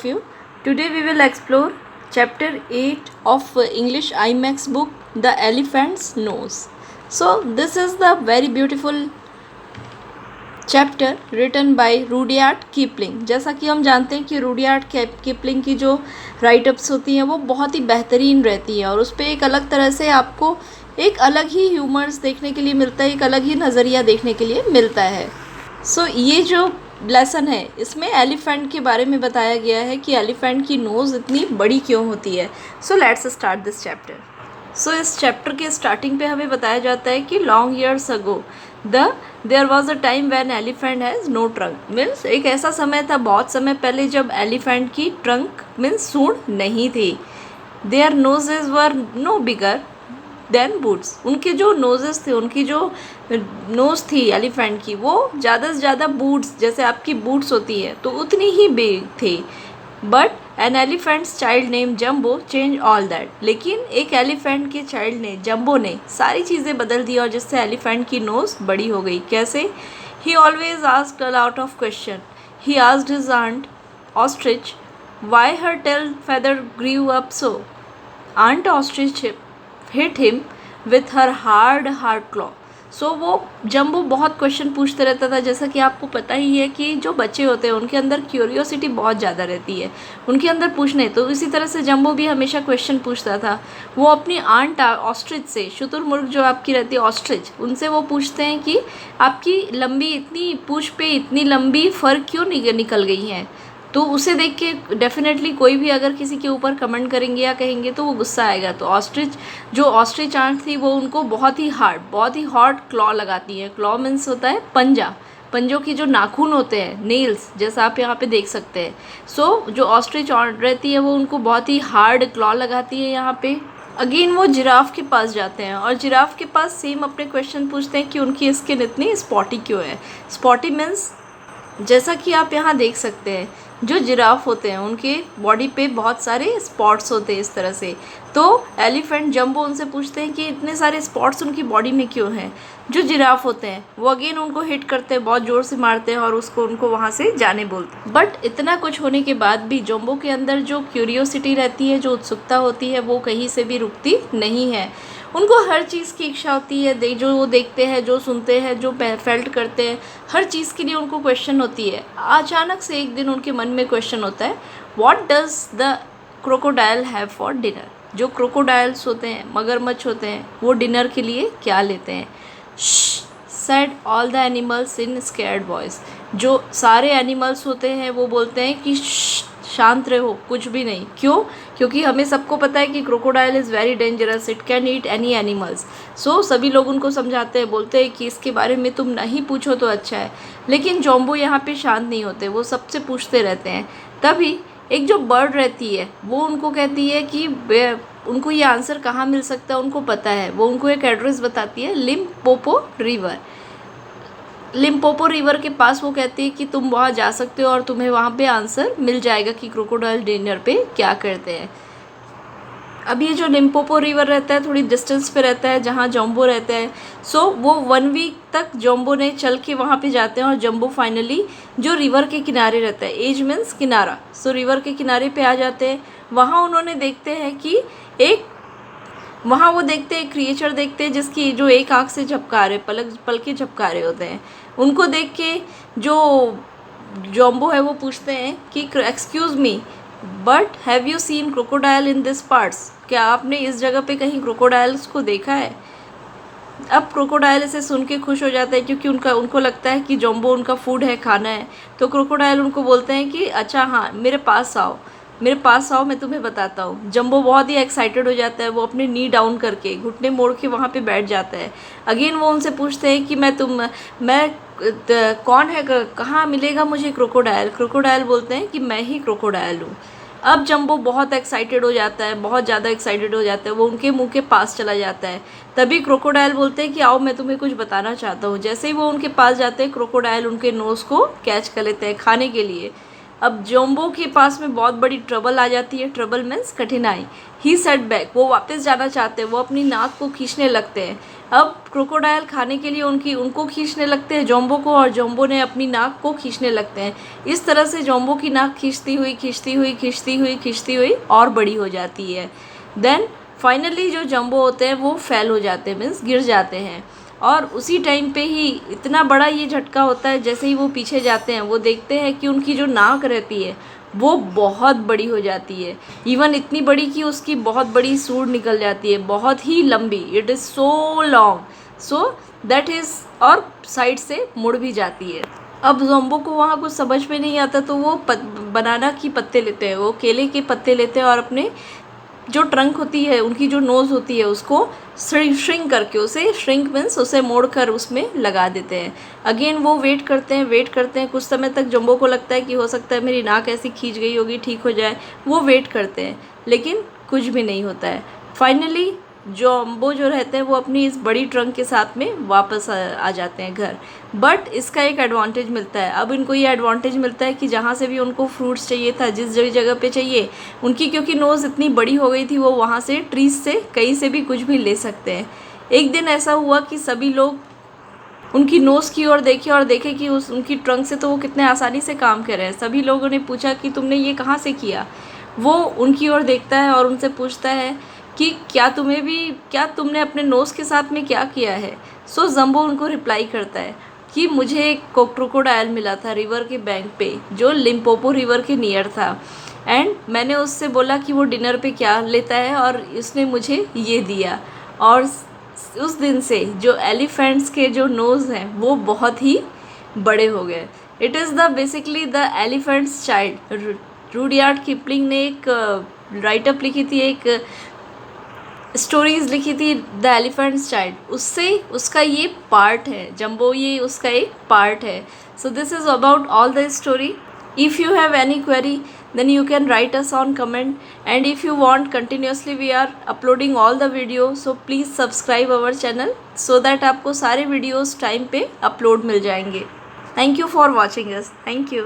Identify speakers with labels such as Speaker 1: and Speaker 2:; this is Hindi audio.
Speaker 1: of you. Today we will explore chapter 8 of English IMAX book, The Elephant's Nose. So this is the very beautiful chapter written by Rudyard Kipling. जैसा कि हम जानते हैं कि रुडयार्ड किपलिंग की जो राइटअप्स होती हैं वो बहुत ही बेहतरीन रहती हैं और उस पर एक अलग तरह से आपको एक अलग ही ह्यूमर्स देखने के लिए मिलता है, एक अलग ही नज़रिया देखने के लिए मिलता है। ये जो लेसन है इसमें एलिफेंट के बारे में बताया गया है कि एलिफेंट की नोज़ इतनी बड़ी क्यों होती है। Let's start this chapter. इस चैप्टर के स्टार्टिंग पे हमें बताया जाता है कि long years ago there was a time when elephant has no trunk. Means एक ऐसा समय था बहुत समय पहले जब एलिफेंट की ट्रंक मीन्स सूंड नहीं थी। Their noses were no bigger than boots. उनके जो नोजेस थे, उनकी जो नोज़ थी एलिफेंट की, वो ज़्यादा से ज़्यादा बूट्स जैसे आपकी बूट्स होती है तो उतनी ही बिग थी। But an elephant's child name Jumbo change all that. लेकिन एक एलिफेंट के चाइल्ड ने, जम्बो ने, सारी चीज़ें बदल दी और जिससे एलिफेंट की नोज़ बड़ी हो गई। कैसे? He always asked a lot of question. He asked his aunt ostrich why her tail feather grew up so. Aunt ostrich hit him with her hard claw. वो जम्बो बहुत क्वेश्चन पूछते रहता था। जैसा कि आपको पता ही है कि जो बच्चे होते हैं उनके अंदर क्यूरियोसिटी बहुत ज़्यादा रहती है, उनके अंदर पूछने। तो इसी तरह से जम्बो भी हमेशा क्वेश्चन पूछता था। वो अपनी आंट ऑस्ट्रिच से, शुतुरमुर्ग जो आपकी रहती है ऑस्ट्रिच, उनसे वो पूछते हैं कि आपकी लंबी इतनी पूंछ पे इतनी लंबी फर क्यों निकल गई हैं। तो उसे देख के डेफिनेटली कोई भी अगर किसी के ऊपर कमेंट करेंगे या कहेंगे तो वो गुस्सा आएगा। तो ऑस्ट्रिच आंट थी वो उनको बहुत ही हॉट क्लॉ लगाती है। क्लॉ मीन्स होता है पंजा, पंजों की जो नाखून होते हैं, नेल्स, जैसा आप यहाँ पे देख सकते हैं। जो ऑस्ट्रिच आंट रहती है वो उनको बहुत ही हार्ड क्लॉ लगाती है यहाँ पे। अगेन वो जिराफ के पास जाते हैं और जिराफ के पास सेम अपने क्वेश्चन पूछते हैं कि उनकी स्किन इतनी स्पॉटी क्यों है। स्पॉटी मीन्स जैसा कि आप यहाँ देख सकते हैं जो जिराफ होते हैं उनके बॉडी पे बहुत सारे स्पॉट्स होते हैं इस तरह से। तो एलिफेंट जम्बो उनसे पूछते हैं कि इतने सारे स्पॉट्स उनकी बॉडी में क्यों हैं। जो जिराफ होते हैं वो अगेन उनको हिट करते हैं, बहुत ज़ोर से मारते हैं और उनको वहाँ से जाने बोलते हैं। बट इतना कुछ होने के बाद भी जम्बो के अंदर जो क्यूरियोसिटी रहती है, जो उत्सुकता होती है, वो कहीं से भी रुकती नहीं है। उनको हर चीज़ की इच्छा होती है, जो वो देखते हैं, जो सुनते हैं, जो फेल्ट करते हैं, हर चीज़ के लिए उनको क्वेश्चन होती है। अचानक से एक दिन उनके मन में क्वेश्चन होता है, what does the crocodile have for dinner. जो क्रोकोडाइल्स होते हैं, मगरमच्छ होते हैं, वो डिनर के लिए क्या लेते हैं। Said all the animals in scared voice. जो सारे एनिमल्स होते हैं वो बोलते हैं कि शांत रहो, कुछ भी नहीं। क्यों? क्योंकि हमें सबको पता है कि crocodile is very dangerous, it can eat any animals. सभी लोग उनको समझाते हैं, बोलते हैं कि इसके बारे में तुम नहीं पूछो तो अच्छा है। लेकिन जम्बो यहाँ पे शांत नहीं होते, वो सबसे पूछते रहते हैं। तभी एक जो बर्ड रहती है वो उनको कहती है कि उनको ये आंसर कहाँ मिल सकता है, उनको पता है। वो उनको एक एड्रेस बताती है, लिम्पोपो रिवर। लिम्पोपो रिवर के पास वो कहती है कि तुम वहाँ जा सकते हो और तुम्हें वहाँ पे आंसर मिल जाएगा कि क्रोकोडाइल डिनर पे क्या करते हैं। अब ये जो लिम्पोपो रिवर रहता है थोड़ी डिस्टेंस पे रहता है जहाँ जम्बो रहता है। वो 1 वीक तक जम्बो ने चल के वहाँ पे जाते हैं और जम्बो फाइनली जो रिवर के किनारे रहता है, एज मीन्स किनारा, रिवर के किनारे पे आ जाते हैं। वहाँ उन्होंने देखते हैं कि वहाँ वो देखते हैं क्रिएचर देखते हैं जिसकी जो एक आँख से झपका रहे, पलके झपका रहे होते हैं। उनको देख के जो जम्बो है वो पूछते हैं कि excuse me but have you seen crocodile in this parts. क्या आपने इस जगह पे कहीं क्रोकोडाइल्स को देखा है। अब क्रोकोडाइल इसे सुन के खुश हो जाता है क्योंकि उनको लगता है कि जम्बो उनका फूड है, खाना है। तो क्रोकोडाइल उनको बोलते हैं कि अच्छा हाँ, मेरे पास आओ, मैं तुम्हें बताता हूँ। जम्बो बहुत ही एक्साइटेड हो जाता है, वो अपने नी डाउन करके घुटने मोड़ के वहाँ पे बैठ जाता है। अगेन वो उनसे पूछते हैं कि कौन है, कहाँ मिलेगा मुझे क्रोकोडाइल। क्रोकोडाइल बोलते हैं कि मैं ही क्रोकोडाइल हूँ। अब जम्बो बहुत एक्साइटेड हो जाता है, बहुत ज़्यादा एक्साइटेड हो जाता है, वो उनके मुंह के पास चला जाता है। तभी क्रोकोडाइल बोलते हैं कि आओ मैं तुम्हें कुछ बताना चाहता हूँ। जैसे ही वो उनके पास जाते हैं क्रोकोडाइल उनके नोज़ को कैच कर लेते हैं खाने के लिए। अब जम्बो के पास में बहुत बड़ी ट्रबल आ जाती है, ट्रबल मीन्स कठिनाई। ही सेट बैक, वो वापस जाना चाहते हैं, वो अपनी नाक को खींचने लगते हैं। अब क्रोकोडाइल खाने के लिए उनको खींचने लगते हैं जम्बो को, और जम्बो ने अपनी नाक को खींचने लगते हैं। इस तरह से जम्बो की नाक खींचती हुई और बड़ी हो जाती है। देन फाइनली जो जम्बो होते हैं वो फेल हो जाते हैं, मीन्स गिर जाते हैं। और उसी टाइम पे ही इतना बड़ा ये झटका होता है, जैसे ही वो पीछे जाते हैं वो देखते हैं कि उनकी जो नाक रहती है वो बहुत बड़ी हो जाती है। इवन इतनी बड़ी कि उसकी बहुत बड़ी सूंड निकल जाती है, बहुत ही लंबी। It is so long, so that is, और साइड से मुड़ भी जाती है। अब जम्बो को वहाँ कुछ समझ में नहीं आता, तो वो बनाना की पत्ते लेते हैं, वो केले के पत्ते लेते हैं और अपने जो ट्रंक होती है, उनकी जो नोज़ होती है, उसको श्रिंक करके, उसे श्रिंक मीन्स उसे मोड़ कर उसमें लगा देते हैं। अगेन वो वेट करते हैं कुछ समय तक। जम्बो को लगता है कि हो सकता है मेरी नाक ऐसी खींच गई होगी, ठीक हो जाए। वो वेट करते हैं लेकिन कुछ भी नहीं होता है। फाइनली जम्बो जो रहते हैं वो अपनी इस बड़ी ट्रंक के साथ में वापस आ जाते हैं घर। बट इसका एक एडवांटेज मिलता है। अब इनको ये एडवांटेज मिलता है कि जहाँ से भी उनको फ्रूट्स चाहिए था, जिस जगह पे चाहिए, उनकी क्योंकि नोज़ इतनी बड़ी हो गई थी, वो वहाँ से ट्रीज से कहीं से भी कुछ भी ले सकते हैं। एक दिन ऐसा हुआ कि सभी लोग उनकी नोज़ की ओर देखे कि उनकी ट्रंक से तो वो कितने आसानी से काम कर रहे हैं। सभी लोगों ने पूछा कि तुमने ये कहाँ से किया। वो उनकी ओर देखता है और उनसे पूछता है कि क्या तुमने अपने नोज़ के साथ में क्या किया है। सो जम्बो उनको रिप्लाई करता है कि मुझे एक क्रोकोडाइल मिला था रिवर के बैंक पे, जो लिम्पोपो रिवर के नियर था, एंड मैंने उससे बोला कि वो डिनर पे क्या लेता है, और इसने मुझे ये दिया। और उस दिन से जो एलिफेंट्स के जो नोज़ हैं वो बहुत ही बड़े हो गए। It is the basically the elephants child. Rudyard Kipling ने एक राइटअप लिखी थी, एक स्टोरीज़ लिखी थी, द एलिफेंट्स चाइल्ड। उससे उसका ये पार्ट है, जम्बो ये उसका एक पार्ट है। So this is about all the story. If you have any query then you can write us on comment, and if you want, continuously we are uploading all the videos, so please subscribe our channel so that आपको सारे videos टाइम पे अपलोड मिल जाएंगे। Thank you for watching us. Thank you.